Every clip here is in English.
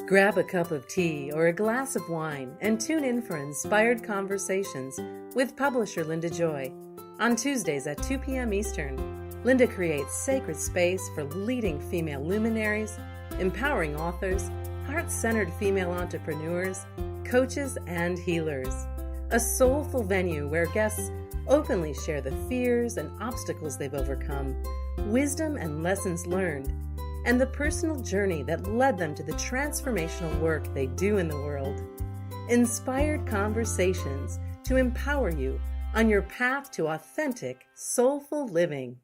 Grab a cup of tea or a glass of wine and tune in for Inspired Conversations with publisher Linda Joy. On Tuesdays at 2 p.m. Eastern, Linda creates sacred space for leading female luminaries, empowering authors, heart-centered female entrepreneurs, coaches, and healers. A soulful venue where guests openly share the fears and obstacles they've overcome, wisdom and lessons learned, and the personal journey that led them to the transformational work they do in the world. Inspired Conversations to empower you on your path to authentic, soulful living.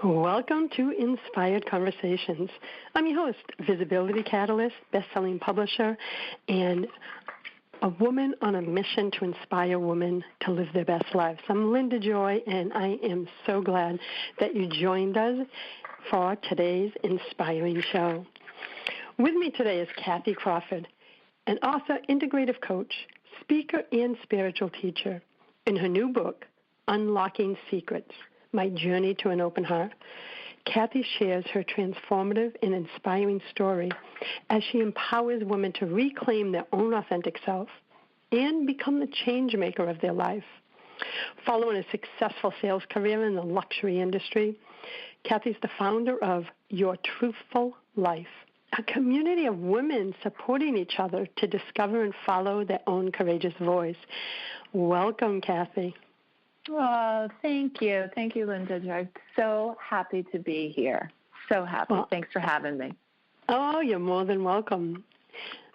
Welcome to Inspired Conversations. I'm your host, Visibility Catalyst, best-selling publisher, and a woman on a mission to inspire women to live their best lives. I'm Linda Joy, and I am so glad that you joined us for today's inspiring show. With me today is Kathe Crawford, an author, integrative coach, speaker, and spiritual teacher. In her new book, Unlocking Secrets, My Journey to an Open Heart, Kathe shares her transformative and inspiring story as she empowers women to reclaim their own authentic self and become the changemaker of their life. Following a successful sales career in the luxury industry, Kathe's the founder of Your Truthful Life, a community of women supporting each other to discover and follow their own courageous voice. Welcome, Kathe. Oh, thank you. Thank you, Linda. I'm so happy to be here. So happy. Well, thanks for having me. Oh, you're more than welcome.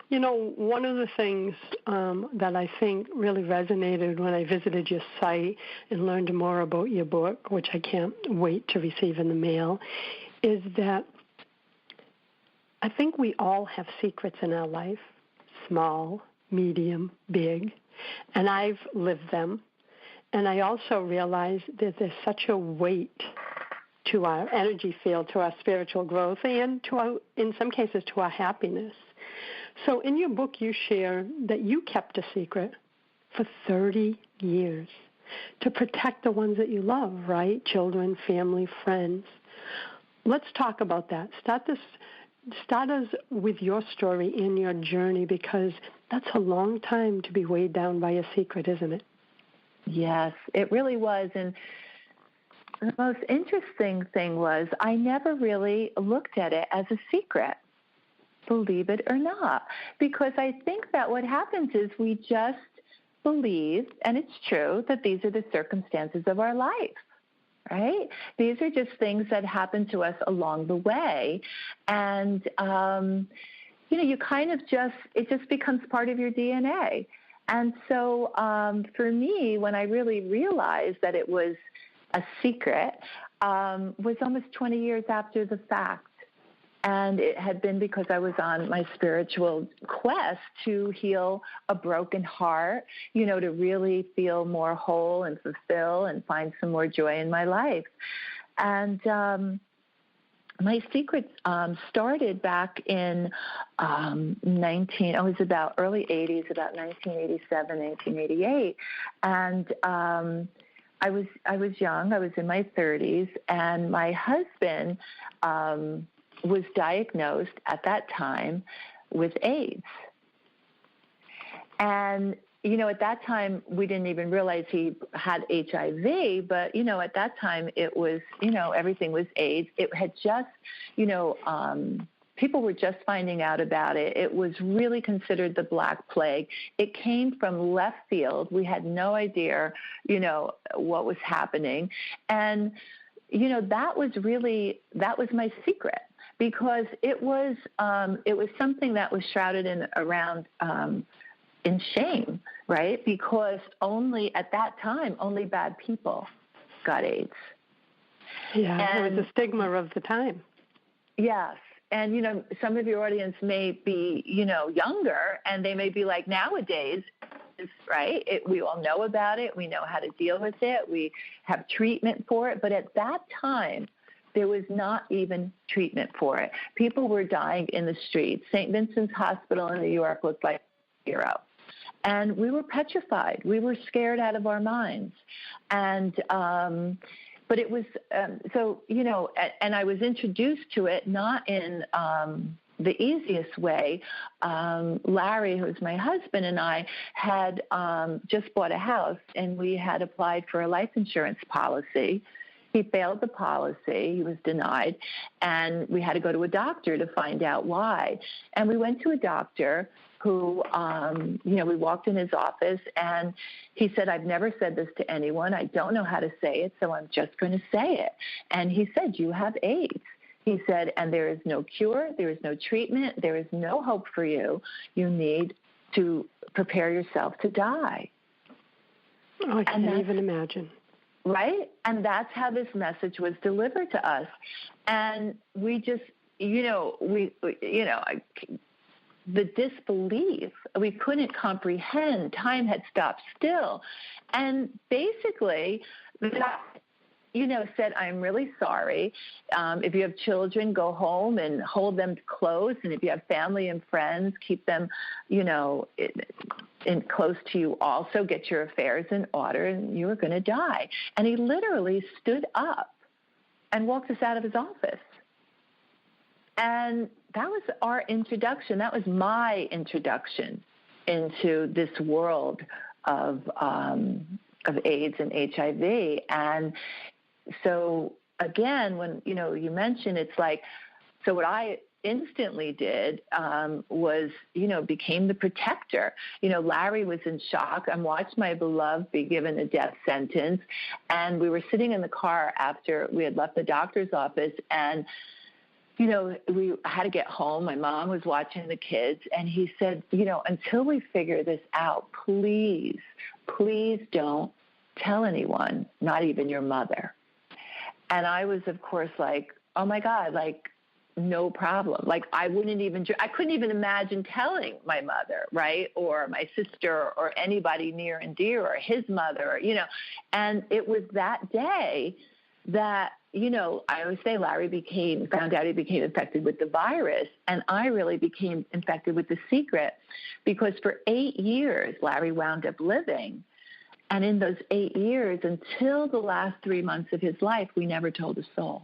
You know, one of the things that I think really resonated when I visited your site and learned more about your book, which I can't wait to receive in the mail, is that I think we all have secrets in our life, small, medium, big, and I've lived them. And I also realize that there's such a weight to our energy field, to our spiritual growth, and to our, in some cases, to our happiness. So in your book, you share that you kept a secret for 30 years to protect the ones that you love, right? Children, family, friends. Let's talk about that. Start us with your story and your journey, because that's a long time to be weighed down by a secret, isn't it? Yes, it really was. And the most interesting thing was I never really looked at it as a secret, believe it or not, because I think that what happens is we just believe, and it's true, that these are the circumstances of our life, right? These are just things that happen to us along the way. And, you kind of it just becomes part of your DNA. And so for me, when I really realized that it was a secret, was almost 20 years after the fact. And it had been because I was on my spiritual quest to heal a broken heart, to really feel more whole and fulfill and find some more joy in my life. And my secret started back in I was about early 80s, about 1987, 1988. And I was young. I was in my 30s, and my husband was diagnosed at that time with AIDS. And at that time, we didn't even realize he had HIV, but, at that time it was, everything was AIDS. It had just, people were just finding out about it. It was really considered the Black Plague. It came from left field. We had no idea, what was happening. And, that was my secret, because it was something that was shrouded in shame, right? Because at that time, only bad people got AIDS. Yeah, and it was a stigma of the time. Yes. And, some of your audience may be, younger, and they may be like, nowadays, right? We all know about it. We know how to deal with it. We have treatment for it. But at that time, there was not even treatment for it. People were dying in the streets. St. Vincent's Hospital in New York looked like zero. And we were petrified. We were scared out of our minds. And but it was, and I was introduced to it not in the easiest way. Larry, who's my husband, and I had just bought a house, and we had applied for a life insurance policy. He failed the policy. He was denied, and we had to go to a doctor to find out why. And we went to a doctor who, we walked in his office, and he said, I've never said this to anyone. I don't know how to say it, so I'm just going to say it. And he said, you have AIDS. He said, and there is no cure, there is no treatment, there is no hope for you. You need to prepare yourself to die. Oh, I can't even imagine. Right? And that's how this message was delivered to us. And we just, the disbelief, we couldn't comprehend. Time had stopped still. And basically, said, I'm really sorry. If you have children, go home and hold them close. And if you have family and friends, keep them, in close to you also. Get your affairs in order, and you are going to die. And he literally stood up and walked us out of his office. And that was our introduction. That was my introduction into this world of AIDS and HIV. And so again, when, you mentioned, it's like, so what I instantly did was, became the protector. Larry was in shock. I watched my beloved be given a death sentence. And we were sitting in the car after we had left the doctor's office, and we had to get home. My mom was watching the kids, and he said, until we figure this out, please don't tell anyone, not even your mother. And I was, of course, like, oh my God, like, no problem. Like, I couldn't even imagine telling my mother, right? Or my sister, or anybody near and dear, or his mother, and it was that day that, I always say Larry found out he became infected with the virus, and I really became infected with the secret, because for 8 years, Larry wound up living. And in those 8 years, until the last 3 months of his life, we never told a soul.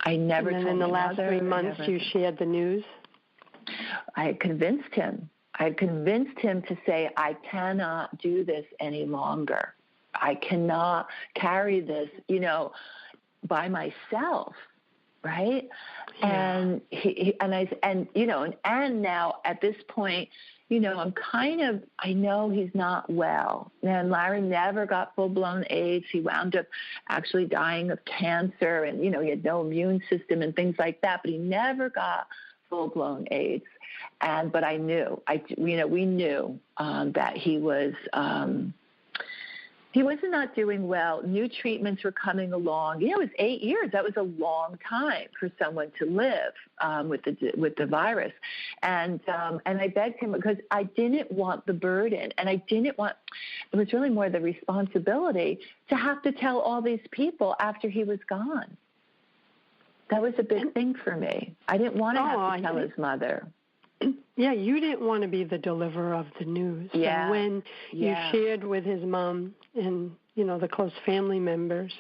I never told my mother. And in the last 3 months, you shared the news? I had convinced him. To say, I cannot do this any longer. I cannot carry this, by myself, right? Yeah. And now at this point, I know he's not well. And Larry never got full-blown AIDS. He wound up actually dying of cancer, and, he had no immune system and things like that, but he never got full-blown AIDS. But I knew, we knew that he was not doing well. New treatments were coming along. It was 8 years. That was a long time for someone to live with the virus. And I begged him, because I didn't want the burden, and it was really more the responsibility to have to tell all these people after he was gone. That was a big thing for me. I didn't want to have to tell his mother. Yeah, you didn't want to be the deliverer of the news. Yeah. So when you shared with his mom and, the close family members,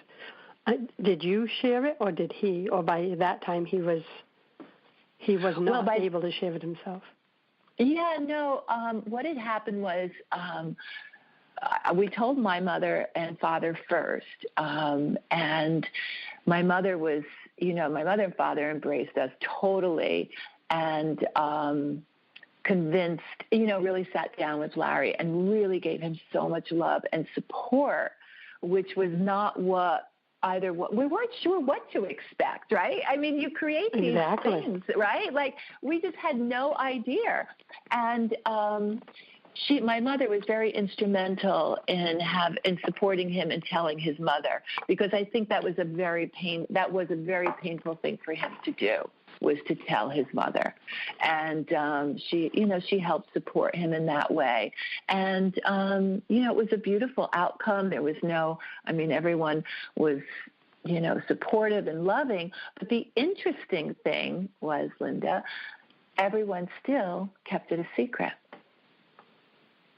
did you share it, or did he? Or by that time he was not able to share it himself? Yeah, no. What had happened was we told my mother and father first, and my mother was, my mother and father embraced us totally. And convinced, really sat down with Larry and really gave him so much love and support, which was not we weren't sure what to expect, right? I mean, you create these things, right? Like, we just had no idea. And my mother was very instrumental in supporting him and telling his mother, because I think that was a very painful thing for him to do, was to tell his mother. And she helped support him in that way. And, it was a beautiful outcome. There was everyone was, supportive and loving. But the interesting thing was, Linda, everyone still kept it a secret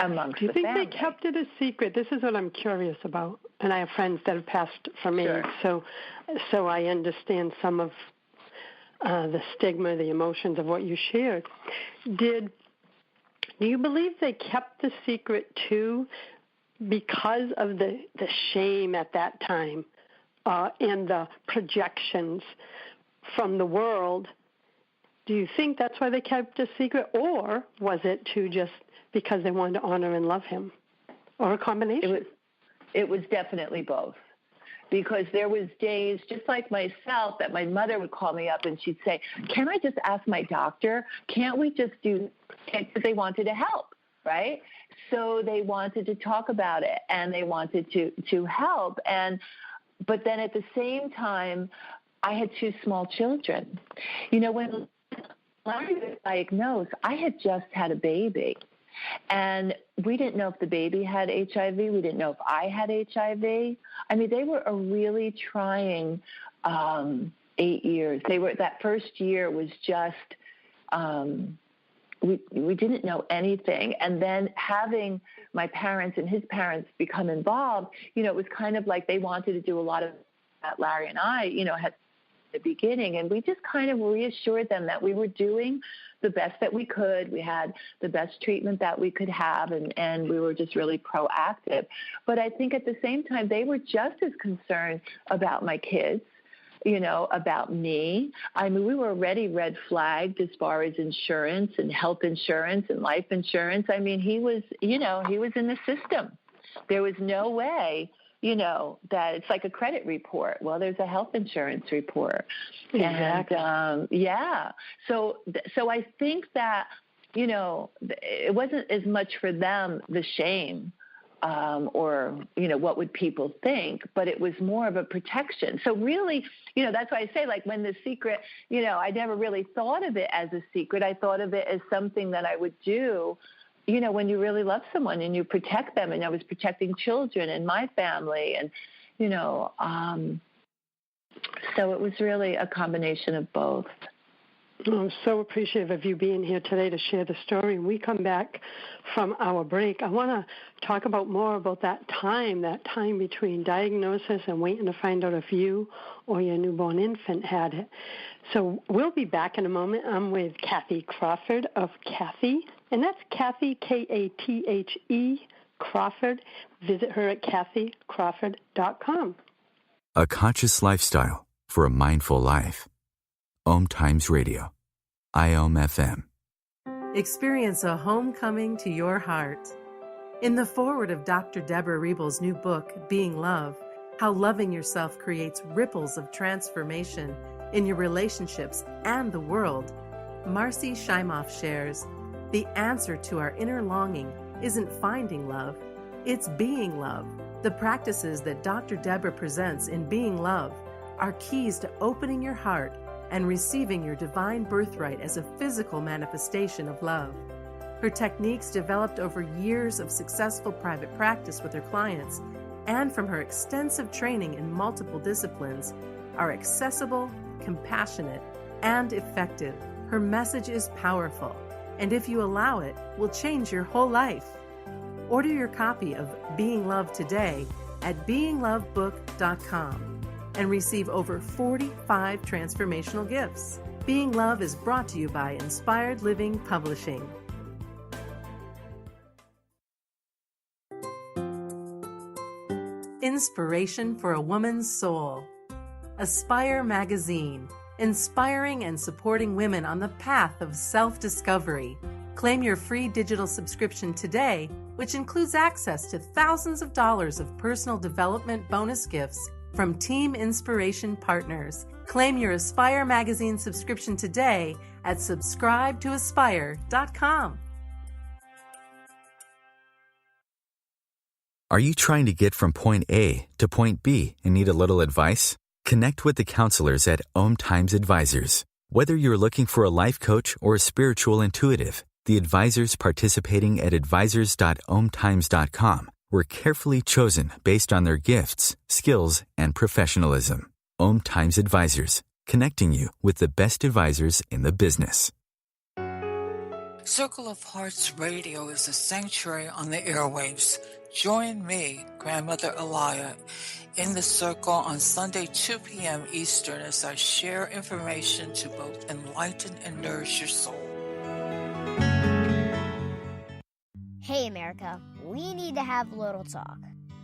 amongst the family. Do you think they kept it a secret? This is what I'm curious about. And I have friends that have passed from AIDS, so I understand some of the stigma, the emotions of what you shared. Do you believe they kept the secret too because of the shame at that time and the projections from the world? Do you think that's why they kept a secret, or was it too just because they wanted to honor and love him, or a combination? It was definitely both. Because there was days, just like myself, that my mother would call me up and she'd say, "Can I just ask my doctor? Can't we just do?" Because they wanted to help, right? So they wanted to talk about it and they wanted to help. But then at the same time, I had 2 small children. When Larry was diagnosed, I had just had a baby. And we didn't know if the baby had HIV. We didn't know if I had HIV. I mean, they were a really trying 8 years. That first year was just we didn't know anything. And then having my parents and his parents become involved, it was kind of like they wanted to do a lot of that. Larry and I, had the beginning, and we just kind of reassured them that we were doing the best that we could. We had the best treatment that we could have, and we were just really proactive. But I think at the same time, they were just as concerned about my kids, about me. I mean, we were already red flagged as far as insurance and health insurance and life insurance. I mean, he was in the system. There was no way that it's like a credit report. Well, there's a health insurance report. Exactly. And, So I think that, it wasn't as much for them, the shame, or, what would people think, but it was more of a protection. So really, that's why I say, like, when the secret, I never really thought of it as a secret. I thought of it as something that I would do, when you really love someone and you protect them. And I was protecting children and my family. And, so it was really a combination of both. I'm so appreciative of you being here today to share the story. When we come back from our break, I want to talk more about that time between diagnosis and waiting to find out if you or your newborn infant had it. So we'll be back in a moment. I'm with Kathe Crawford of Kathe, and that's Kathe, Kathe, Crawford. Visit her at kathecrawford.com. A conscious lifestyle for a mindful life. OMTimes Radio, IOM FM. Experience a homecoming to your heart. In the foreword of Dr. Deborah Riebel's new book, Being Love, How Loving Yourself Creates Ripples of Transformation in Your Relationships and the World, Marcy Shimoff shares, the answer to our inner longing isn't finding love, it's being love. The practices that Dr. Deborah presents in Being Love are keys to opening your heart and receiving your divine birthright as a physical manifestation of love. Her techniques, developed over years of successful private practice with her clients and from her extensive training in multiple disciplines, are accessible, compassionate, and effective. Her message is powerful, and if you allow it, will change your whole life. Order your copy of Being Love today at beinglovebook.com. and receive over 45 transformational gifts. Being Love is brought to you by Inspired Living Publishing. Inspiration for a Woman's Soul. Aspire Magazine, inspiring and supporting women on the path of self-discovery. Claim your free digital subscription today, which includes access to thousands of dollars of personal development bonus gifts from Team Inspiration partners. Claim your Aspire Magazine subscription today at subscribetoaspire.com. Are you trying to get from point A to point B and need a little advice? Connect with the counselors at OMTimes Advisors. Whether you're looking for a life coach or a spiritual intuitive, the advisors participating at advisors.omtimes.com were carefully chosen based on their gifts, skills, and professionalism. OMTimes Advisors, connecting you with the best advisors in the business. Circle of Hearts Radio is a sanctuary on the airwaves. Join me, Grandmother Elia, in the circle on Sunday, 2 p.m. Eastern as I share information to both enlighten and nourish your soul. Hey, America, we need to have a little talk.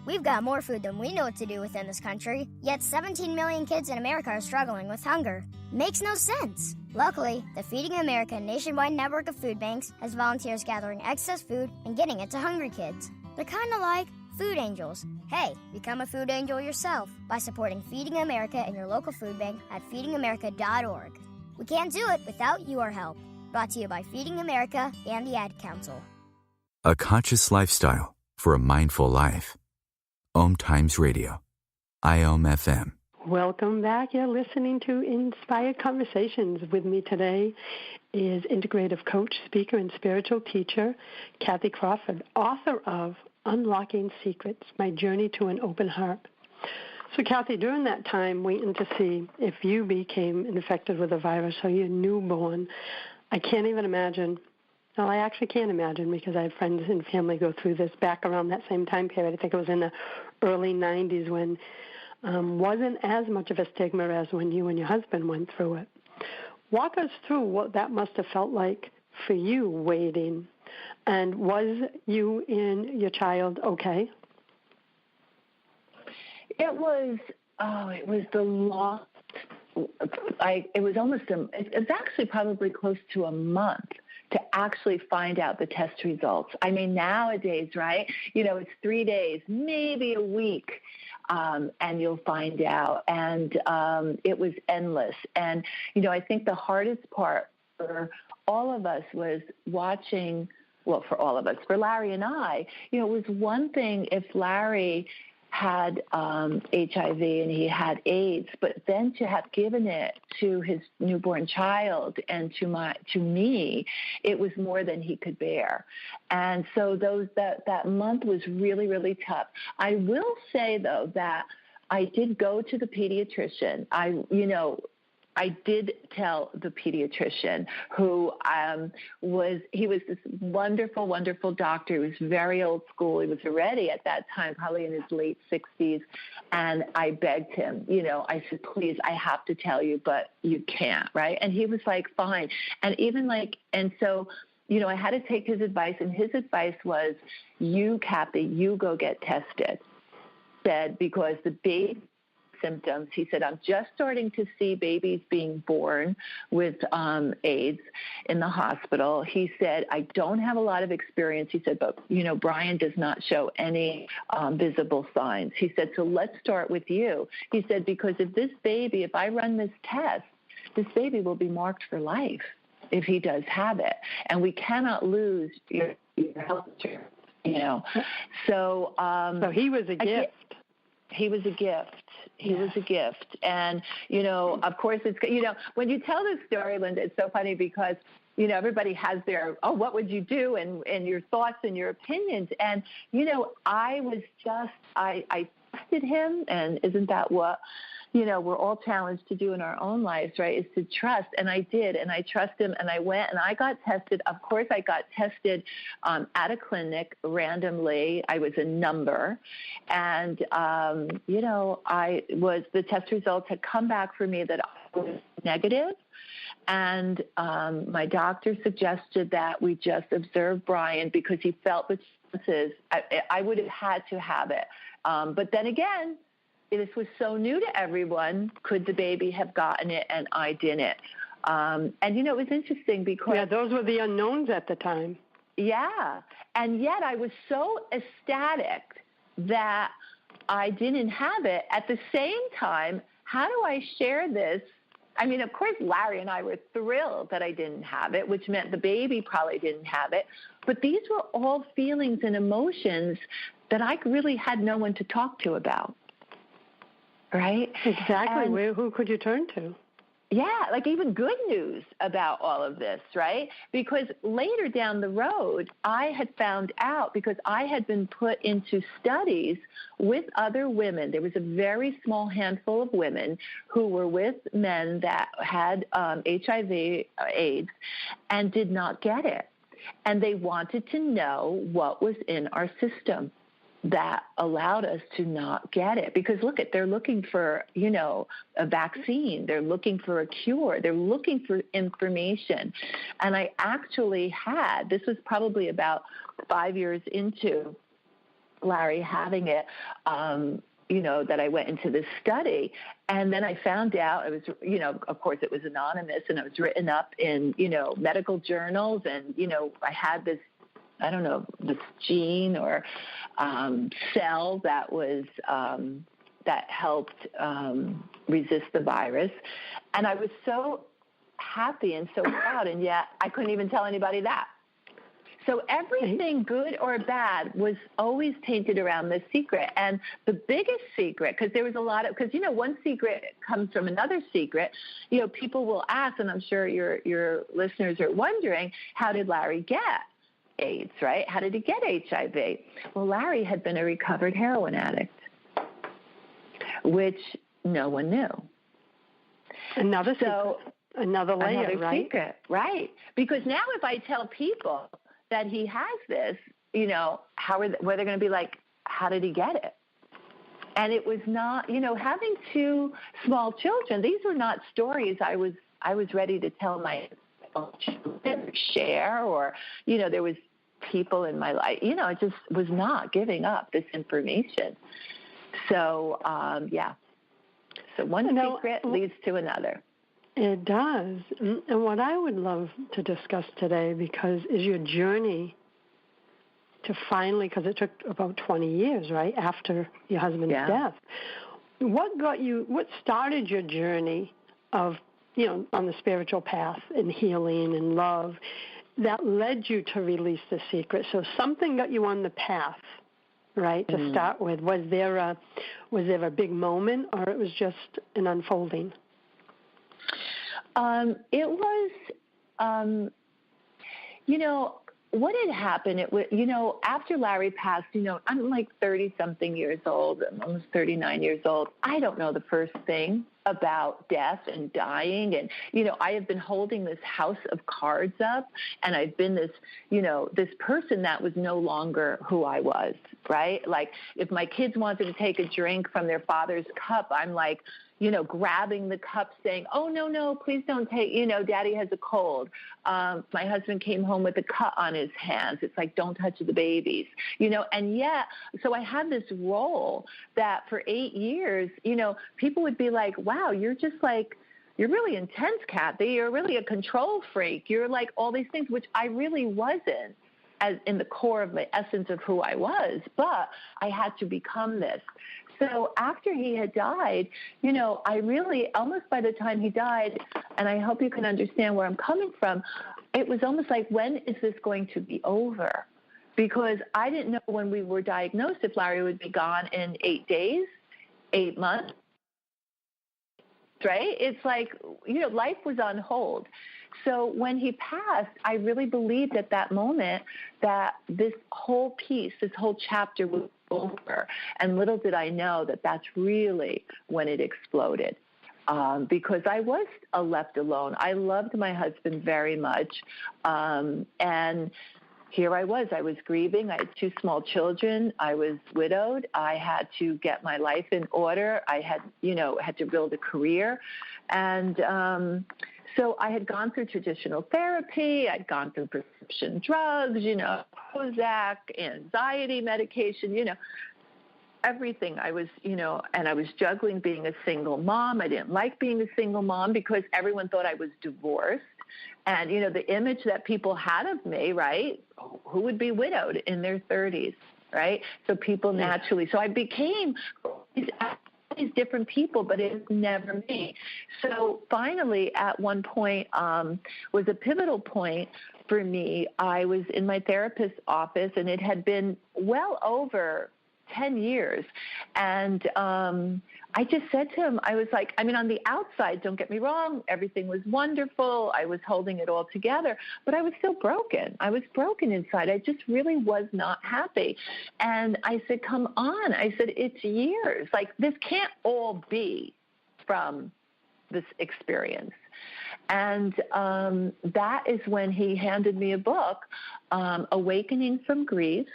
We've got more food than we know what to do with in this country, yet 17 million kids in America are struggling with hunger. Makes no sense. Luckily, the Feeding America nationwide network of food banks has volunteers gathering excess food and getting it to hungry kids. They're kind of like food angels. Hey, become a food angel yourself by supporting Feeding America in your local food bank at feedingamerica.org. We can't do it without your help. Brought to you by Feeding America and the Ad Council. A conscious lifestyle for a mindful life. OMTimes Radio. IOM FM. Welcome back. You're listening to Inspired Conversations. With me today is Integrative Coach, speaker, and spiritual teacher, Kathe Crawford, author of Unlocking Secrets, My Journey to an Open Heart. So, Kathe, during that time, waiting to see if you became infected with a virus or your newborn, I can't even imagine. Well, I actually can't imagine because I have friends and family go through this back around that same time period. I think it was in the early 90s when wasn't as much of a stigma as when you and your husband went through it. Walk us through what that must have felt like for you waiting. And was you and your child okay? It was the long, it was almost, it's actually probably close to a month to actually find out the test results. I mean, nowadays, right, it's 3 days, maybe a week, and you'll find out. And it was endless. And, I think the hardest part for all of us was watching, well, for all of us, for Larry and I, it was one thing if Larry had HIV and he had AIDS, but then to have given it to his newborn child and to me, it was more than he could bear. And so that month was really, really tough. I will say though that I did go to the pediatrician. I did tell the pediatrician who was this wonderful, wonderful doctor. He was very old school. He was already at that time probably in his late 60s. And I begged him, I said, please, I have to tell you, but you can't, right? And he was like, fine. And so, I had to take his advice. And his advice was, you, Kathe, you go get tested. Said, because the baby symptoms. He said, I'm just starting to see babies being born with AIDS in the hospital. He said, I don't have a lot of experience. He said, but, Brian does not show any visible signs. He said, so let's start with you. He said, because if I run this test, this baby will be marked for life if he does have it. And we cannot lose your health insurance, So he was a gift. He was a gift. He was a gift. And, of course, it's, when you tell this story, Linda, it's so funny because, everybody has their, what would you do? And your thoughts and your opinions. And, I trusted him. And isn't that what, we're all challenged to do in our own lives, right, is to trust. And I did. And I trusted him. And I went and I got tested. Of course, I got tested at a clinic randomly. I was a number. And, the test results had come back for me that I was negative. And my doctor suggested that we just observe Brian because he felt the chances. I would have had to have it. But then again, this was so new to everyone. Could the baby have gotten it and I didn't? And, it was interesting because... Yeah, those were the unknowns at the time. Yeah. And yet I was so ecstatic that I didn't have it. At the same time, how do I share this? I mean, of course, Larry and I were thrilled that I didn't have it, which meant the baby probably didn't have it. But these were all feelings and emotions that I really had no one to talk to about. Right? Exactly. Who could you turn to? Yeah, like even good news about all of this, right? Because later down the road, I had found out because I had been put into studies with other women. There was a very small handful of women who were with men that had HIV, AIDS, and did not get it. And they wanted to know what was in our system that allowed us to not get it. Because look, they're looking for, a vaccine. They're looking for a cure. They're looking for information. And I actually this was probably about 5 years into Larry having it, that I went into this study. And then I found out it was, of course it was anonymous, and it was written up in, medical journals. And, I had this, I don't know, this gene or cell that was that helped resist the virus. And I was so happy and so proud, and yet I couldn't even tell anybody that. So everything good or bad was always tainted around this secret. And the biggest secret, because there was a lot of, because, one secret comes from another secret, people will ask, and I'm sure your listeners are wondering, how did Larry get AIDS, right? How did he get HIV? Well, Larry had been a recovered heroin addict, which no one knew. Another layer, right? Secret, right? Because now if I tell people that he has this, where they're going to be like, how did he get it? And it was not, having two small children, these were not stories I was ready to tell my children, share, or, there was people in my life, I just was not giving up this information. So, So one secret leads to another. It does. And what I would love to discuss today, because is your journey to finally, because it took about 20 years, right, after your husband's death. What started your journey of, on the spiritual path and healing and love that led you to release the secret? So something got you on the path, right, to start with. Was there a big moment, or it was just an unfolding? It was, what had happened, it was, after Larry passed, I'm like 30-something years old, I'm almost 39 years old. I don't know the first thing about death and dying. And, I have been holding this house of cards up, and I've been this, this person that was no longer who I was, right? Like if my kids wanted to take a drink from their father's cup, I'm like, grabbing the cup saying, oh, no, please don't take, Daddy has a cold. My husband came home with a cut on his hands. It's like, don't touch the babies, and yet, so I had this role that for 8 years, people would be like, wow, you're just like, you're really intense, Kathe. You're really a control freak. You're like all these things, which I really wasn't as in the core of the essence of who I was, but I had to become this. So after he had died, I really, almost by the time he died, and I hope you can understand where I'm coming from, it was almost like, when is this going to be over? Because I didn't know when we were diagnosed if Larry would be gone in 8 days, 8 months, right? It's like, life was on hold. So when he passed, I really believed at that moment that this whole piece, this whole chapter was over. And little did I know that that's really when it exploded. Because I was left alone. I loved my husband very much. And here I was grieving. I had 2 small children. I was widowed. I had to get my life in order. I had, had to build a career. And, so I had gone through traditional therapy. I'd gone through prescription drugs, Prozac, anxiety medication, everything. I was, and I was juggling being a single mom. I didn't like being a single mom because everyone thought I was divorced. And, the image that people had of me, right, who would be widowed in their 30s, right? So people naturally, so I became these different people, but it was never me. So finally, at one point, was a pivotal point for me. I was in my therapist's office, and it had been well over 10 years. And I just said to him, I was like, on the outside, don't get me wrong, everything was wonderful. I was holding it all together, but I was still broken. I was broken inside. I just really was not happy. And I said, come on. I said, it's years. Like, this can't all be from this experience. And that is when he handed me a book, Awakening from Grief.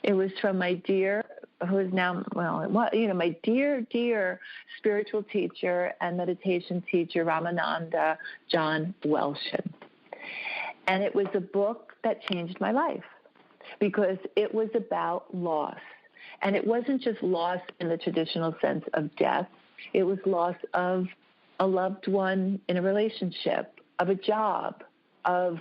It was from my dear, who is now, my dear spiritual teacher and meditation teacher, Ramananda John Welshin. And it was a book that changed my life because it was about loss. And it wasn't just loss in the traditional sense of death. It was loss of a loved one in a relationship, of a job, of,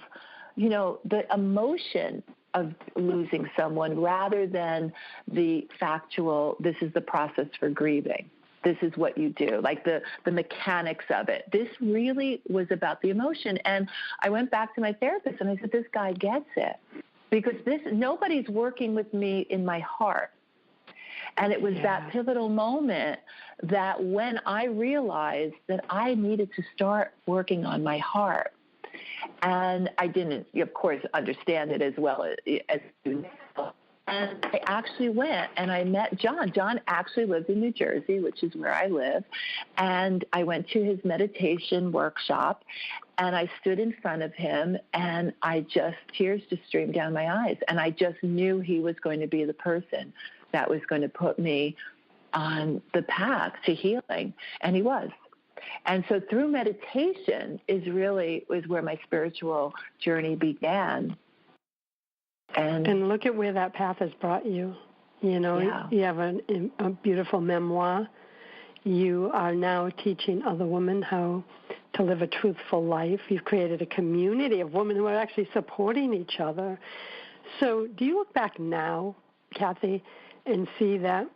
the emotion of losing someone rather than the factual, this is the process for grieving. This is what you do, like the mechanics of it. This really was about the emotion. And I went back to my therapist and I said, this guy gets it because nobody's working with me in my heart. And it was that pivotal moment that when I realized that I needed to start working on my heart. And I didn't, of course, understand it as well as you know. And I actually went and I met John. John actually lived in New Jersey, which is where I live. And I went to his meditation workshop and I stood in front of him and tears just streamed down my eyes. And I just knew he was going to be the person that was going to put me on the path to healing. And he was. And so through meditation was where my spiritual journey began. And look at where that path has brought you. You have a beautiful memoir. You are now teaching other women how to live a truthful life. You've created a community of women who are actually supporting each other. So do you look back now, Kathe, and see that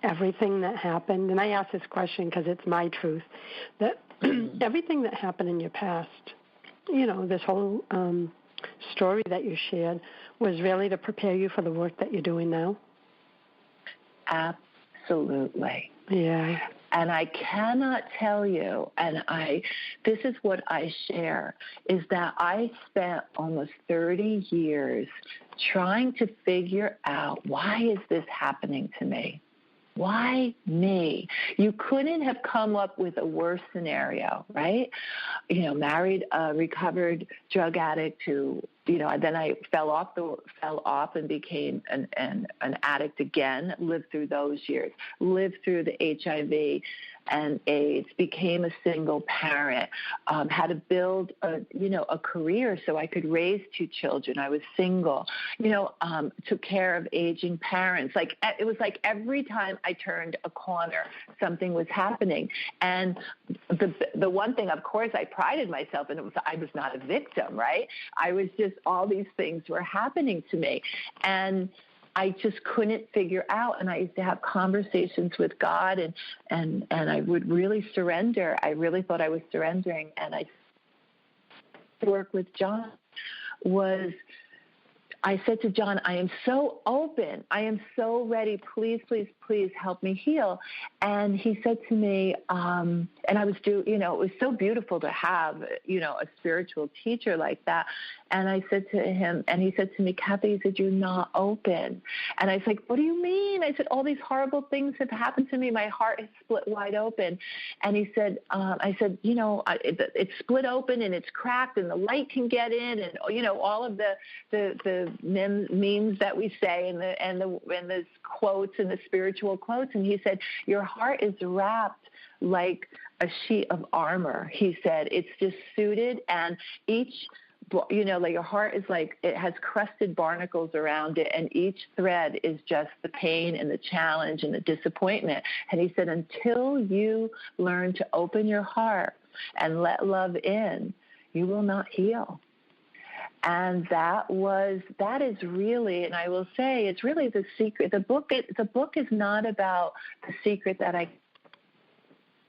everything that happened, and I ask this question because it's my truth, that everything that happened in your past, this whole story that you shared was really to prepare you for the work that you're doing now? Absolutely. Yeah. And I cannot tell you, this is what I share, is that I spent almost 30 years trying to figure out, why is this happening to me? Why me? You couldn't have come up with a worse scenario, right? Married a recovered drug addict who, then I fell off and became an addict again, lived through those years, lived through the HIV and AIDS, became a single parent, had to build a career so I could raise 2 children. I was single, took care of aging parents. It was like every time I turned a corner, something was happening. And the one thing, of course, I prided myself in, I was not a victim, right? I was just, all these things were happening to me. And I just couldn't figure out, and I used to have conversations with God, and I would really surrender. I really thought I was surrendering, and I work with John I said to John, I am so open. I am so ready. Please, please, please help me heal. And he said to me, and I was it was so beautiful to have, a spiritual teacher like that. And I said to him, and he said to me, Kathe, he said, you're not open. And I was like, what do you mean? I said, all these horrible things have happened to me. My heart is split wide open. And he said, I said, it's split open and it's cracked and the light can get in, and, all of the memes that we say and the quotes and the spiritual quotes. And he said, your heart is wrapped like a sheet of armor. He said, it's just suited, and each, like your heart is like, it has crusted barnacles around it, and each thread is just the pain and the challenge and the disappointment. And he said, until you learn to open your heart and let love in, you will not heal. And that is really, and I will say, it's really the secret. The book is not about the secret that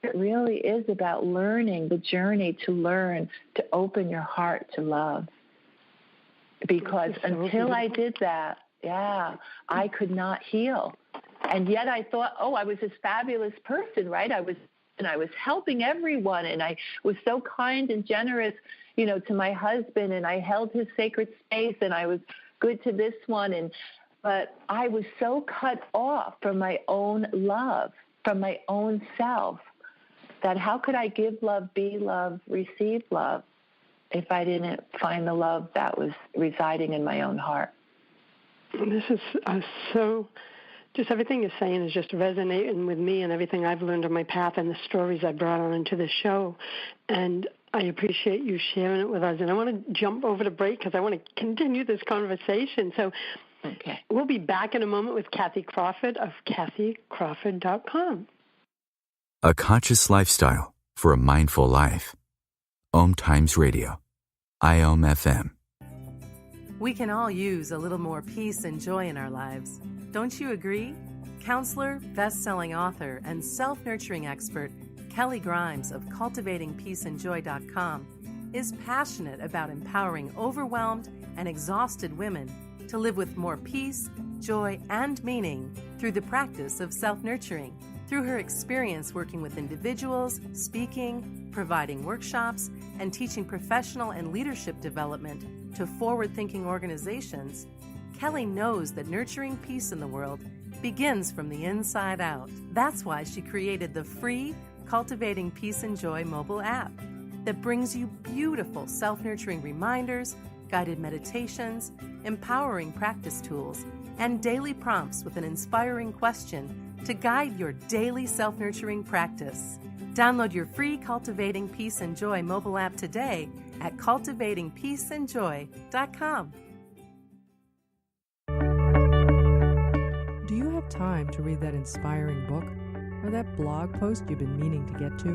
it really is about learning, the journey to learn to open your heart to love. Because until I did that, I could not heal. And yet I thought, I was this fabulous person, right? I was helping everyone, and I was so kind and generous, to my husband, and I held his sacred space, and I was good to this one, but I was so cut off from my own love, from my own self, that how could I give love, be love, receive love if I didn't find the love that was residing in my own heart? This is just everything you're saying is just resonating with me and everything I've learned on my path and the stories I brought on into the show. And I appreciate you sharing it with us. And I want to jump over to break because I want to continue this conversation. So We'll be back in a moment with Kathe Crawford of KatheCrawford.com. A conscious lifestyle for a mindful life. OMTimes Radio. IOM FM. We can all use a little more peace and joy in our lives. Don't you agree? Counselor, best-selling author, and self-nurturing expert Kelly Grimes of CultivatingPeaceandJoy.com is passionate about empowering overwhelmed and exhausted women to live with more peace, joy, and meaning through the practice of self-nurturing. Through her experience working with individuals, speaking, providing workshops, and teaching professional and leadership development to forward-thinking organizations, Kelly knows that nurturing peace in the world begins from the inside out. That's why she created the free Cultivating Peace and Joy mobile app that brings you beautiful self-nurturing reminders, guided meditations, empowering practice tools, and daily prompts with an inspiring question to guide your daily self-nurturing practice. Download your free Cultivating Peace and Joy mobile app today at CultivatingPeaceandJoy.com. Do you have time to read that inspiring book or that blog post you've been meaning to get to?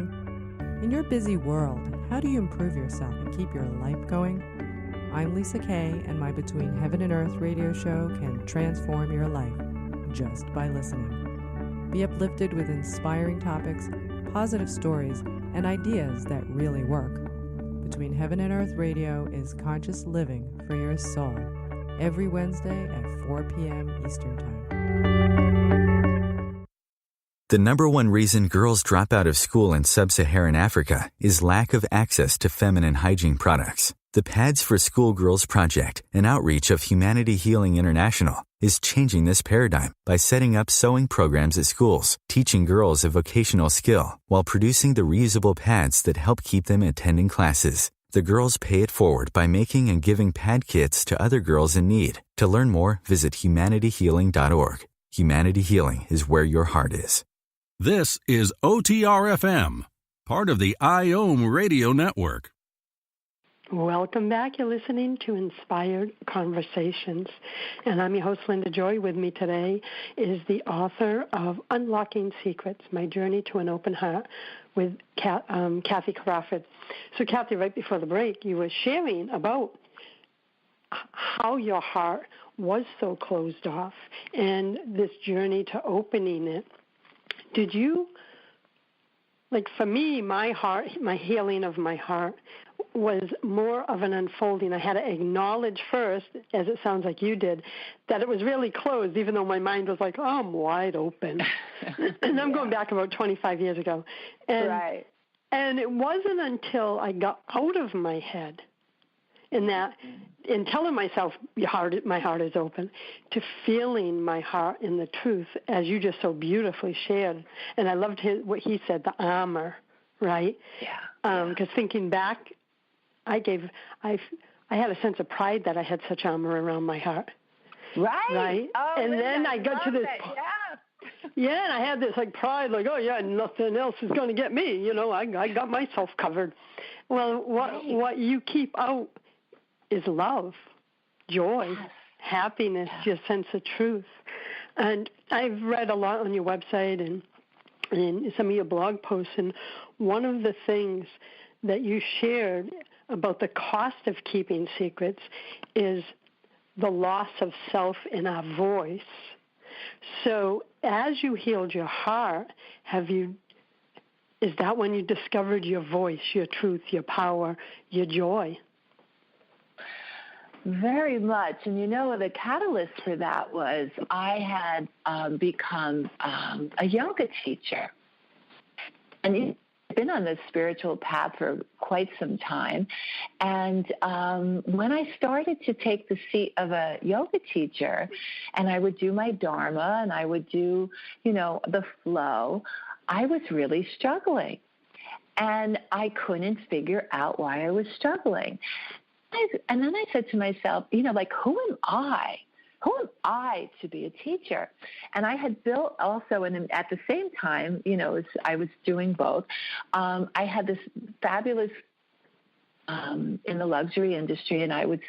In your busy world, how do you improve yourself and keep your life going? I'm Lisa Kay, and my Between Heaven and Earth radio show can transform your life just by listening. Be uplifted with inspiring topics, positive stories, and ideas that really work. Between Heaven and Earth Radio is conscious living for your soul, every Wednesday at 4 p.m. Eastern Time. The number one reason girls drop out of school in sub-Saharan Africa is lack of access to feminine hygiene products. The Pads for Schoolgirls Project, an outreach of Humanity Healing International, is changing this paradigm by setting up sewing programs at schools, teaching girls a vocational skill, while producing the reusable pads that help keep them attending classes. The girls pay it forward by making and giving pad kits to other girls in need. To learn more, visit humanityhealing.org. Humanity Healing is where your heart is. This is OTR-FM, part of the IOM Radio Network. Welcome back. You're listening to Inspired Conversations. And I'm your host, Linda Joy. With me today is the author of Unlocking Secrets, My Journey to an Open Heart, with Kathe Crawford. So, Kathe, right before the break, you were sharing about how your heart was so closed off and this journey to opening it. Did you, like for me, my heart, my healing of my heart was more of an unfolding. I had to acknowledge first, as it sounds like you did, that it was really closed, even though my mind was like, oh, I'm wide open. And I'm going back about 25 years ago. And, right. And it wasn't until I got out of my head in telling myself, my heart is open, to feeling my heart in the truth, as you just so beautifully shared. And I loved what he said, the armor, right? Yeah. Because thinking back, I had a sense of pride that I had such armor around my heart. Right. Oh, and Linda, then I got to this point. Yeah, and I had this pride, oh yeah, nothing else is going to get me. I got myself covered. Well, what you keep out is love, joy, happiness, your sense of truth. And I've read a lot on your website and in some of your blog posts, and one of the things that you shared about the cost of keeping secrets is the loss of self in our voice. So as you healed your heart, is that when you discovered your voice, your truth, your power, your joy? Very much. And the catalyst for that was I had become a yoga teacher. And I've been on this spiritual path for quite some time. And when I started to take the seat of a yoga teacher, and I would do my Dharma and I would do, the flow, I was really struggling. And I couldn't figure out why I was struggling. And then I said to myself, like, who am I? Who am I to be a teacher? And I had built also, and at the same time, I was doing both. I had this fabulous in the luxury industry, and I was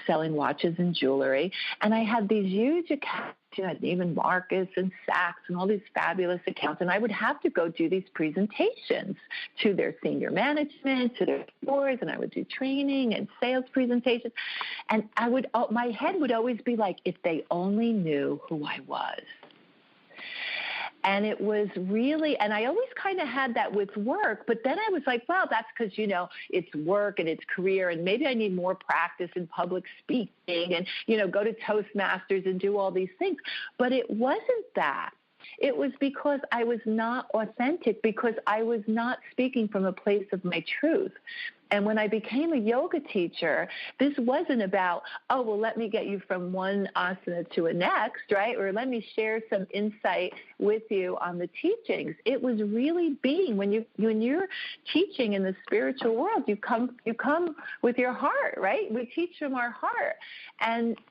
selling watches and jewelry, and I had these huge accounts. I had Neiman Marcus and Saks and all these fabulous accounts, and I would have to go do these presentations to their senior management, to their stores, and I would do training and sales presentations, and my head would always be like, if they only knew who I was. And it was really, and I always kind of had that with work, but then I was like, well, that's because, it's work and it's career, and maybe I need more practice in public speaking and, go to Toastmasters and do all these things. But it wasn't that. It was because I was not authentic, because I was not speaking from a place of my truth. And when I became a yoga teacher, this wasn't about, oh, well, let me get you from one asana to a next, right? Or let me share some insight with you on the teachings. It was really being, when you're teaching in the spiritual world, you come with your heart, right? We teach from our heart.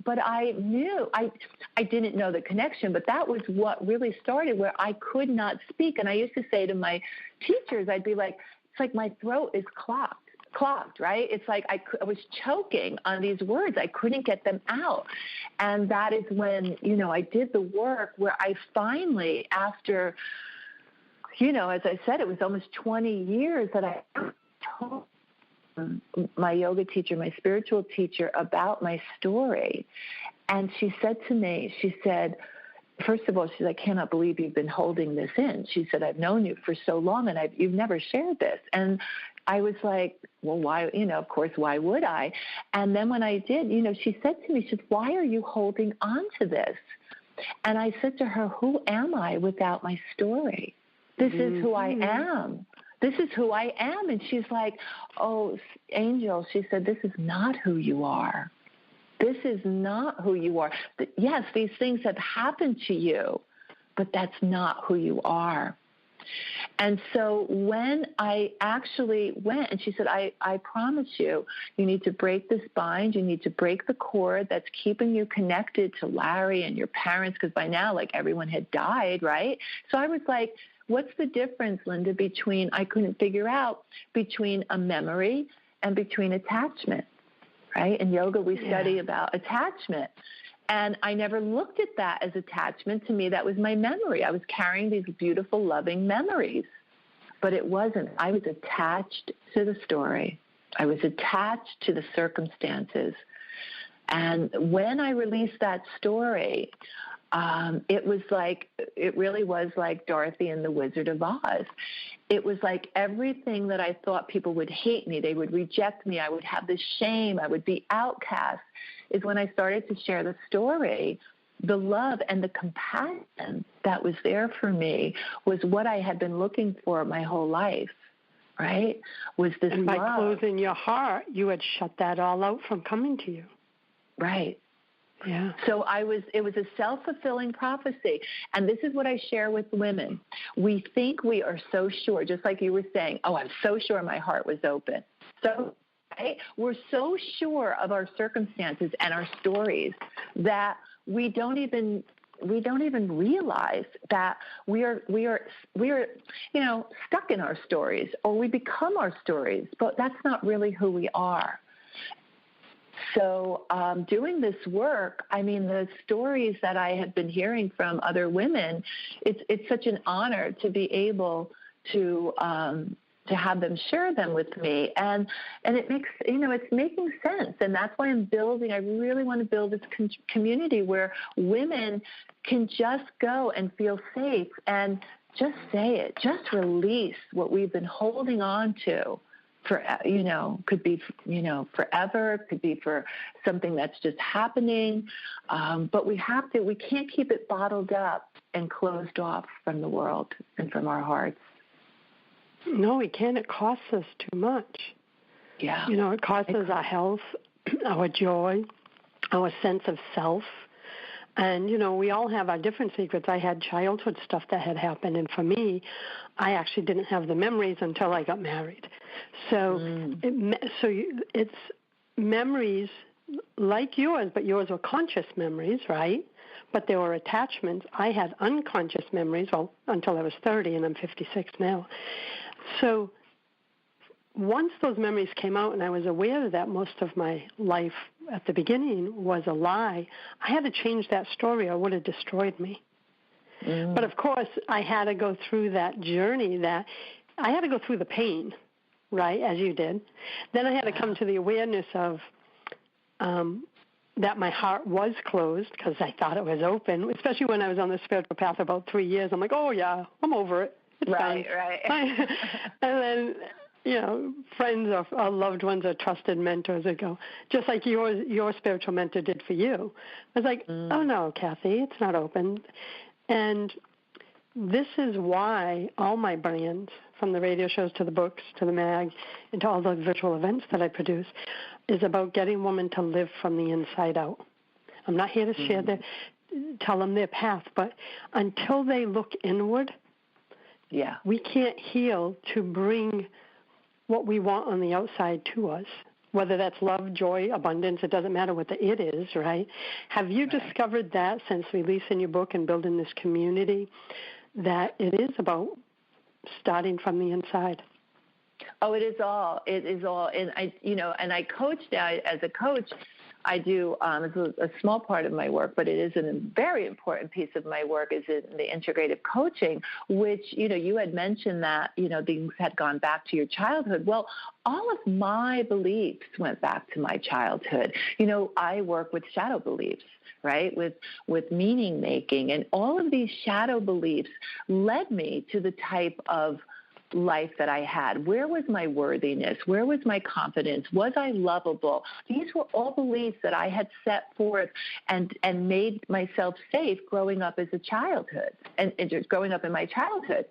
But I knew, I didn't know the connection, but that was what really started, where I could not speak. And I used to say to my teachers, I'd be like, it's like my throat is clogged, right? It's like I was choking on these words. I couldn't get them out. And that is when, I did the work where I finally, after, as I said, it was almost 20 years that I told my yoga teacher, my spiritual teacher, about my story. And she said to me, first of all, she said, I cannot believe you've been holding this in. She said, I've known you for so long, and you've never shared this. And I was like, well, why, of course, why would I? And then when I did, she said to me, she said, why are you holding on to this? And I said to her, who am I without my story? This is who I am. This is who I am. And she's like, oh, Angel, she said, this is not who you are. This is not who you are. Yes, these things have happened to you, but that's not who you are. And so when I actually went, and she said, I promise you, you need to break this bind. You need to break the cord that's keeping you connected to Larry and your parents, because by now, like, everyone had died, right? So I was like, what's the difference, Linda, I couldn't figure out, between a memory and between attachment, right? In yoga, we study about attachment. And I never looked at that as attachment. To me, that was my memory. I was carrying these beautiful, loving memories. But it wasn't. I was attached to the story. I was attached to the circumstances. And when I released that story, it really was like Dorothy and the Wizard of Oz. It was like everything that I thought people would hate me, they would reject me, I would have this shame, I would be outcast, is when I started to share the story. The love and the compassion that was there for me was what I had been looking for my whole life, right? Was this and by love. closing your heart, you had shut that all out from coming to you. Right. Yeah. So it was a self-fulfilling prophecy. And this is what I share with women. We think we are so sure, just like you were saying, oh, I'm so sure my heart was open. So right? We're so sure of our circumstances and our stories that we don't even realize that we are stuck in our stories, or we become our stories, but that's not really who we are. So doing this work, the stories that I have been hearing from other women, it's such an honor to be able to have them share them with me. And it makes, it's making sense. And that's why I really want to build this community where women can just go and feel safe and just say it, just release what we've been holding on to. Could be, forever, could be for something that's just happening. But we can't keep it bottled up and closed off from the world and from our hearts. No, we can't. It costs us too much. Yeah. It costs us our health, our joy, our sense of self. And, we all have our different secrets. I had childhood stuff that had happened, and for me, I actually didn't have the memories until I got married. So, it's memories like yours, but yours were conscious memories, right? But there were attachments. I had unconscious memories, well, until I was 30, and I'm 56 now. So once those memories came out and I was aware that most of my life at the beginning was a lie, I had to change that story or it would have destroyed me. But, of course, I had to go through that journey that I had to go through the pain, right, as you did. Then I had to come to the awareness of that my heart was closed because I thought it was open, especially when I was on the spiritual path about 3 years. I'm like, oh, yeah, I'm over it. It's fine. Right. And then, friends or loved ones or trusted mentors that go, just like your spiritual mentor did for you. I was like, oh, no, Kathe, it's not open. And this is why all my brands, from the radio shows to the books to the mag and to all the virtual events that I produce, is about getting women to live from the inside out. I'm not here to tell them their path, but until they look inward, we can't heal to bring what we want on the outside to us, whether that's love, joy, abundance. It doesn't matter what the it is, right? Have you discovered that since releasing your book and building this community, that it is about starting from the inside? Oh, it is all. It is all. And I coach now. As a coach, I do, it's a small part of my work, but it is a very important piece of my work is in the integrative coaching, which, you had mentioned that, things had gone back to your childhood. Well, all of my beliefs went back to my childhood. I work with shadow beliefs, right, with meaning making, and all of these shadow beliefs led me to the type of life that I had. Where was my worthiness? Where was my confidence? Was I lovable? These were all beliefs that I had set forth and made myself safe growing up as a childhood and just growing up in my childhood.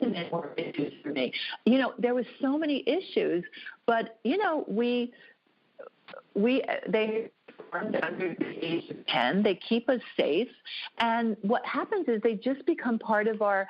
And then more issues for me. There was so many issues, but they under the age of 10. They keep us safe. And what happens is they just become part of our,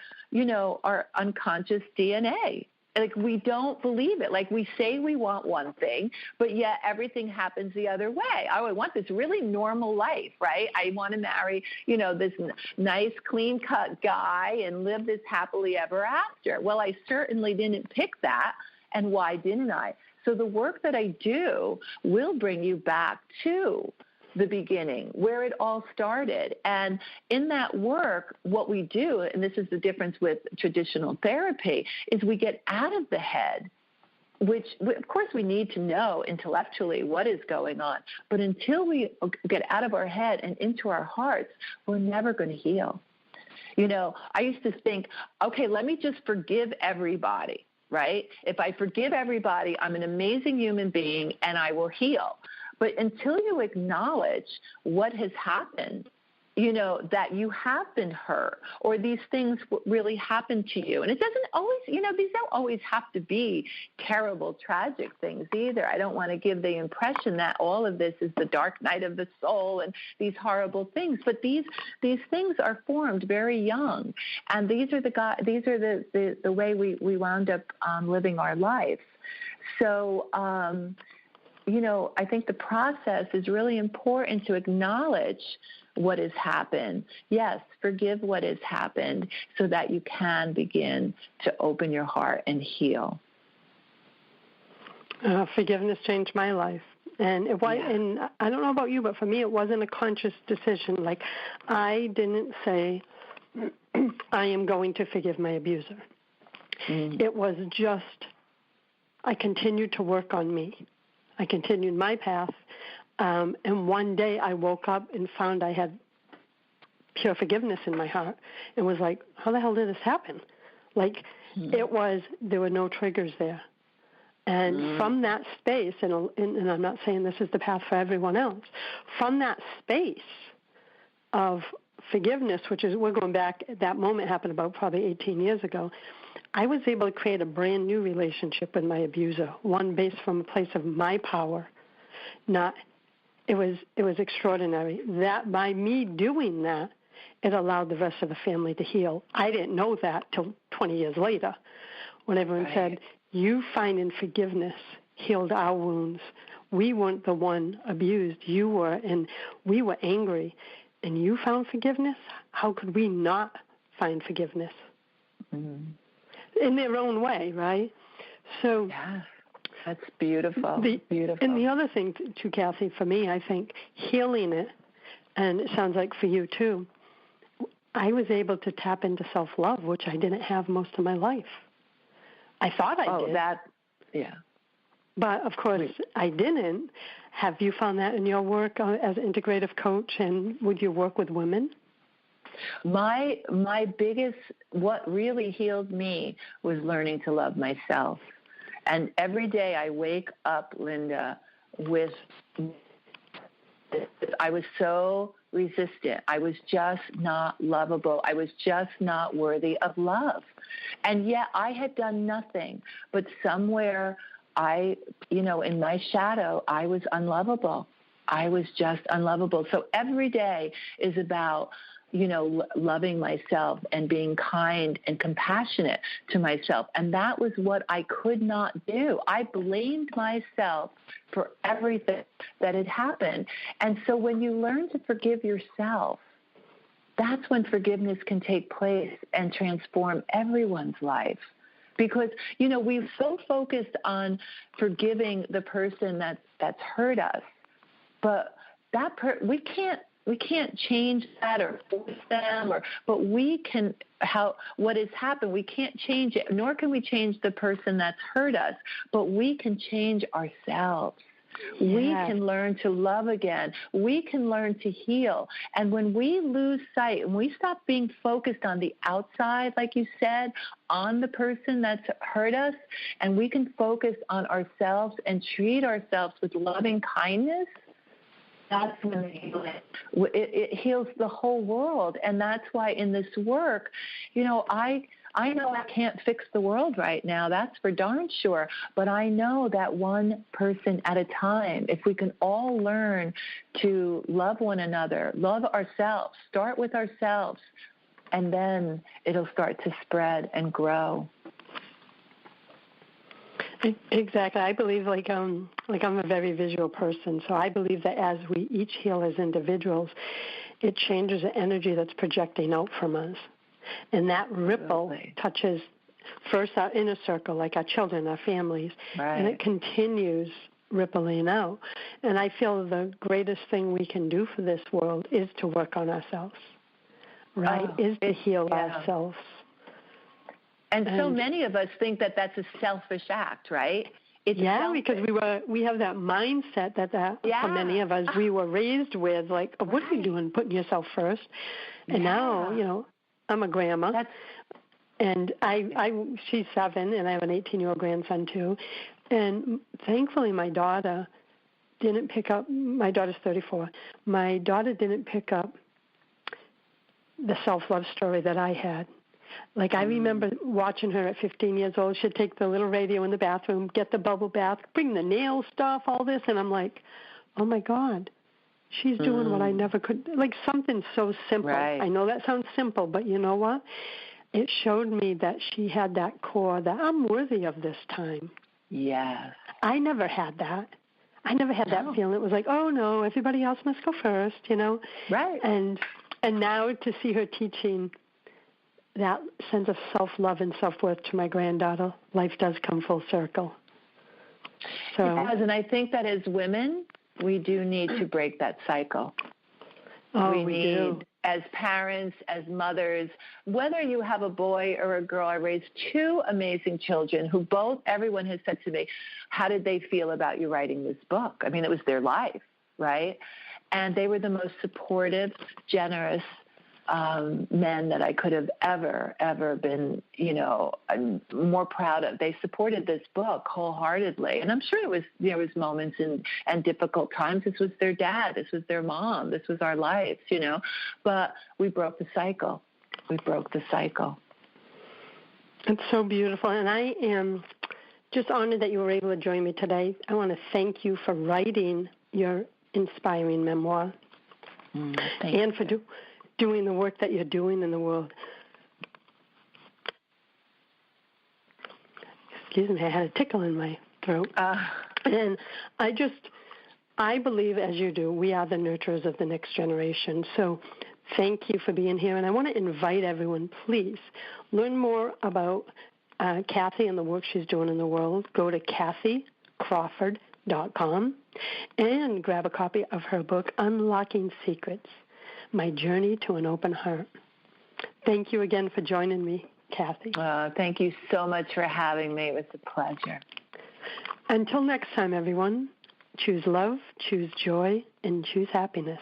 our unconscious DNA. Like, we don't believe it. Like, we say we want one thing, but yet everything happens the other way. I want this really normal life, right? I want to marry, this nice, clean-cut guy and live this happily ever after. Well, I certainly didn't pick that. And why didn't I? So the work that I do will bring you back to the beginning, where it all started. And in that work, what we do, and this is the difference with traditional therapy, is we get out of the head, which, of course, we need to know intellectually what is going on. But until we get out of our head and into our hearts, we're never going to heal. I used to think, okay, let me just forgive everybody. Right? If I forgive everybody, I'm an amazing human being and I will heal. But until you acknowledge what has happened, that you have been hurt or these things really happened to you. And it doesn't always, these don't always have to be terrible, tragic things either. I don't want to give the impression that all of this is the dark night of the soul and these horrible things. But these things are formed very young. And these are the way we wound up living our lives. So, I think the process is really important to acknowledge what has happened. Yes, forgive what has happened so that you can begin to open your heart and heal. Forgiveness changed my life. And and I don't know about you, but for me, it wasn't a conscious decision. Like, I didn't say, I am going to forgive my abuser. It was just, I continued to work on me. I continued my path. And one day I woke up and found I had pure forgiveness in my heart and was like, how the hell did this happen? Like, there were no triggers there. And from that space, and I'm not saying this is the path for everyone else, from that space of forgiveness, which is, we're going back, that moment happened about probably 18 years ago, I was able to create a brand new relationship with my abuser, one based from a place of my power, not it was extraordinary. That by me doing that, it allowed the rest of the family to heal. I didn't know that till 20 years later, when everyone said, "You finding forgiveness healed our wounds. We weren't the one abused. You were, and we were angry, and you found forgiveness. How could we not find forgiveness?" In their own way, right? So. Yeah. That's beautiful. Beautiful. And the other thing, too, Kathe, for me, I think healing it, and it sounds like for you, too, I was able to tap into self-love, which I didn't have most of my life. I thought I did. Yeah. But, of course, I didn't. Have you found that in your work as an integrative coach, and would you work with women? My biggest, what really healed me was learning to love myself. And every day I wake up, Linda, I was so resistant. I was just not lovable. I was just not worthy of love. And yet I had done nothing, but somewhere in my shadow, I was unlovable. I was just unlovable. So every day is about loving myself and being kind and compassionate to myself. And that was what I could not do. I blamed myself for everything that had happened. And so when you learn to forgive yourself, that's when forgiveness can take place and transform everyone's life. Because, we're so focused on forgiving the person that's hurt us, but we can't change that or force them, but we can. What has happened, we can't change it, nor can we change the person that's hurt us, but we can change ourselves. Yes. We can learn to love again. We can learn to heal. And when we lose sight and we stop being focused on the outside, like you said, on the person that's hurt us, and we can focus on ourselves and treat ourselves with loving kindness, that's when it heals the whole world. And that's why in this work, I know I can't fix the world right now. That's for darn sure. But I know that one person at a time, if we can all learn to love one another, love ourselves, start with ourselves, and then it'll start to spread and grow. Exactly. I believe I'm a very visual person, so I believe that as we each heal as individuals, it changes the energy that's projecting out from us. And that ripple touches first our inner circle, like our children, our families, and it continues rippling out. And I feel the greatest thing we can do for this world is to work on ourselves, is to heal ourselves. And so many of us think that that's a selfish act, right? It's selfish. Because we have that mindset that for many of us, we were raised with, like, what are you doing, putting yourself first? And now, I'm a grandma, and she's 7, and I have an 18-year-old grandson too. And thankfully, my daughter didn't pick up. My daughter's 34. My daughter didn't pick up the self-love story that I had. Like, I remember watching her at 15 years old. She'd take the little radio in the bathroom, get the bubble bath, bring the nail stuff, all this, and I'm like, oh my God. She's doing what I never could, like something so simple. Right. I know that sounds simple, but you know what? It showed me that she had that core that I'm worthy of this time. Yes. I never had that. I never had that feeling. It was like, oh no, everybody else must go first, Right. And now to see her teaching that sense of self-love and self-worth to my granddaughter, life does come full circle. So, it does, and I think that as women, we do need to break that cycle. We need, as parents, as mothers, whether you have a boy or a girl. I raised 2 amazing children who everyone has said to me, how did they feel about you writing this book? I mean, it was their life, right? And they were the most supportive, generous men that I could have ever been, more proud of. They supported this book wholeheartedly. And I'm sure there was moments and difficult times. This was their dad. This was their mom. This was our lives, But we broke the cycle. It's so beautiful. And I am just honored that you were able to join me today. I want to thank you for writing your inspiring memoir, and for doing the work that you're doing in the world. Excuse me, I had a tickle in my throat. And I believe, as you do, we are the nurturers of the next generation. So thank you for being here. And I want to invite everyone, please, learn more about Kathe and the work she's doing in the world. Go to KatheCrawford.com and grab a copy of her book, Unlocking Secrets, My Journey to an Open Heart. Thank you again for joining me, Kathe. Thank you so much for having me. It was a pleasure. Until next time, everyone, choose love, choose joy, and choose happiness.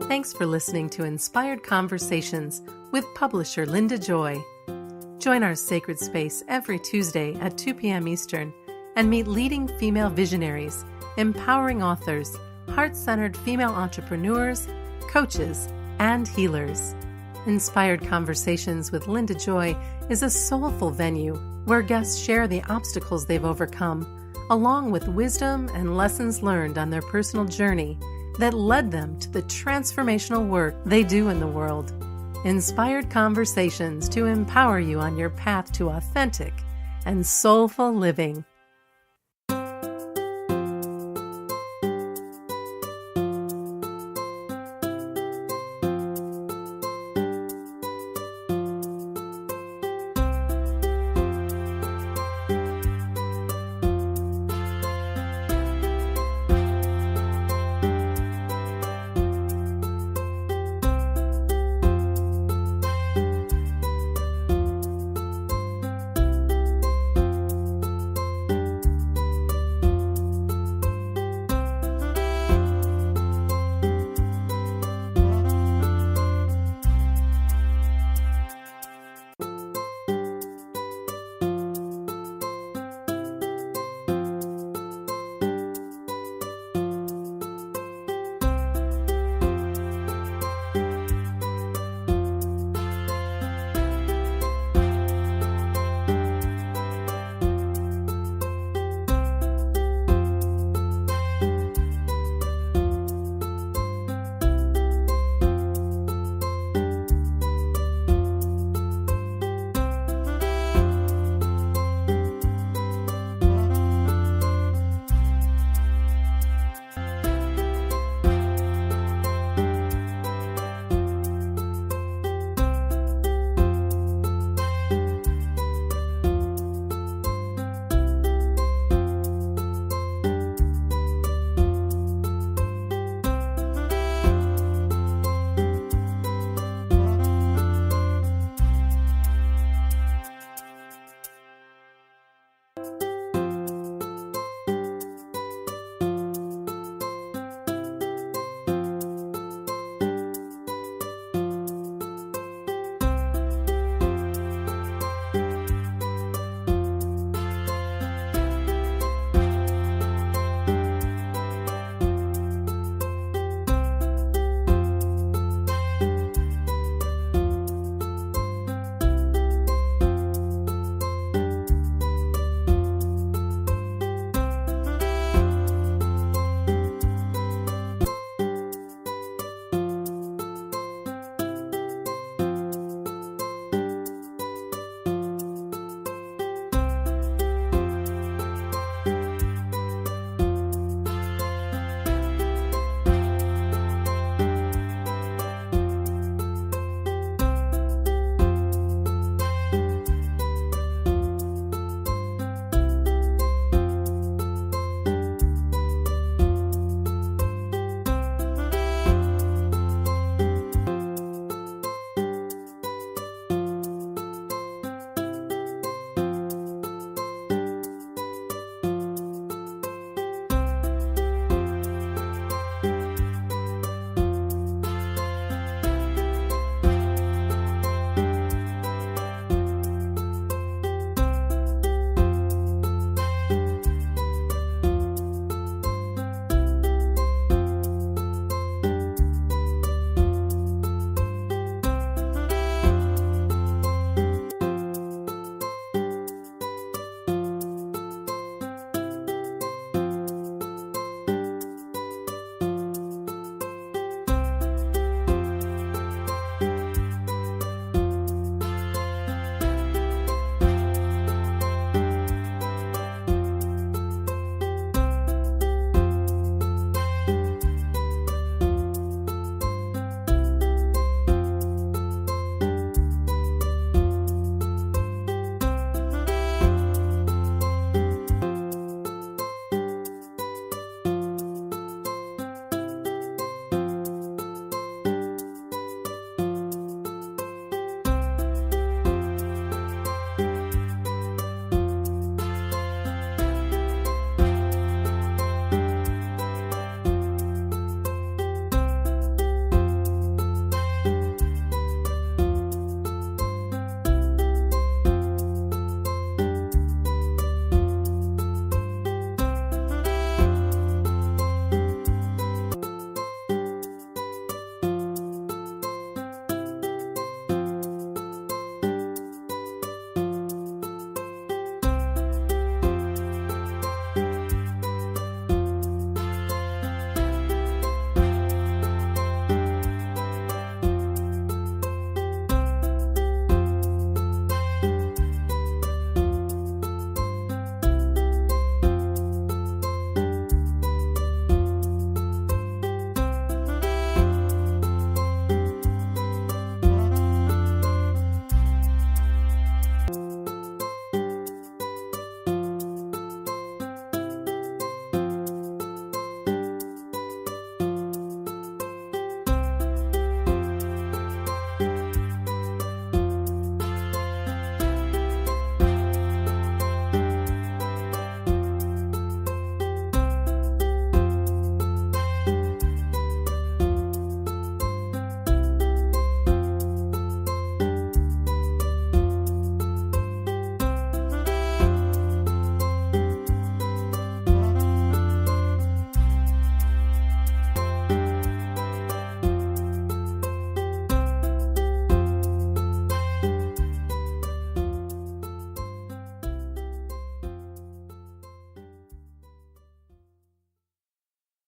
Thanks for listening to Inspired Conversations with publisher Linda Joy. Join our sacred space every Tuesday at 2 p.m. Eastern and meet leading female visionaries, empowering authors, heart-centered female entrepreneurs, coaches, and healers. Inspired Conversations with Linda Joy is a soulful venue where guests share the obstacles they've overcome, along with wisdom and lessons learned on their personal journey that led them to the transformational work they do in the world. Inspired Conversations to empower you on your path to authentic and soulful living.